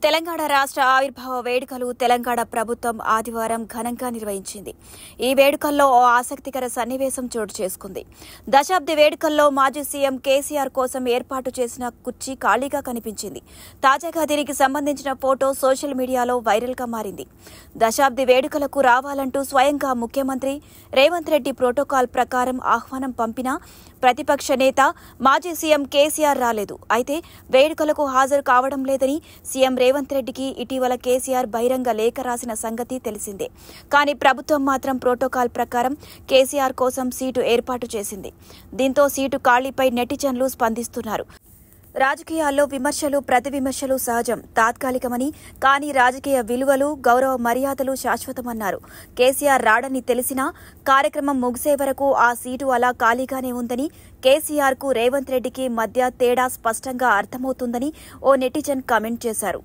తెలంగాణ రాష్ట్ర ఆవిర్భావ వేడుకలు తెలంగాణ ప్రభుత్వం ఆదివారం ఘనంగా నిర్వహించింది. ఈ వేడుకల్లో ఓ ఆసక్తికర సన్నివేశం చోటు చేసుకుంది. దశాబ్ది వేడుకల్లో మాజీ సీఎం కేసీఆర్ కోసం ఏర్పాటు చేసిన కుర్చీ ఖాళీగా కనిపించింది. తాజాగా దీనికి సంబంధించిన ఫోటో సోషల్ మీడియాలో వైరల్గా మారింది. దశాబ్ది వేడుకలకు రావాలంటూ స్వయంగా ముఖ్యమంత్రి రేవంత్ రెడ్డి ప్రోటోకాల్ ప్రకారం ఆహ్వానం పంపినా ప్రతిపక్ష నేత మాజీ సీఎం కేసీఆర్ రాలేదు. అయితే వేడుకలకు హాజరు కావడం లేదని సీఎం రేవంత్ రెడ్డికి ఇటీవల కేసీఆర్ బహిరంగ లేఖ రాసిన సంగతి తెలిసిందే. కానీ ప్రభుత్వం మాత్రం ప్రోటోకాల్ ప్రకారం కేసీఆర్ కోసం సీటు ఏర్పాటు చేసింది. దీంతో సీటు ఖాళీపై నెటిజన్లు స్పందిస్తున్నారు. రాజకీయాల్లో విమర్శలు ప్రతి విమర్శలు సహజం, తాత్కాలికమని, కానీ రాజకీయ విలువలు గౌరవ మర్యాదలు శాశ్వతమన్నారు. కేసీఆర్ రాడని తెలిసినా కార్యక్రమం ముగిసే వరకు ఆ సీటు అలా ఖాళీగానే ఉందని, కేసీఆర్ కు రేవంత్ రెడ్డికి మధ్య తేడా స్పష్టంగా అర్థమవుతుందని ఓ నెటిజన్ కామెంట్ చేశారు.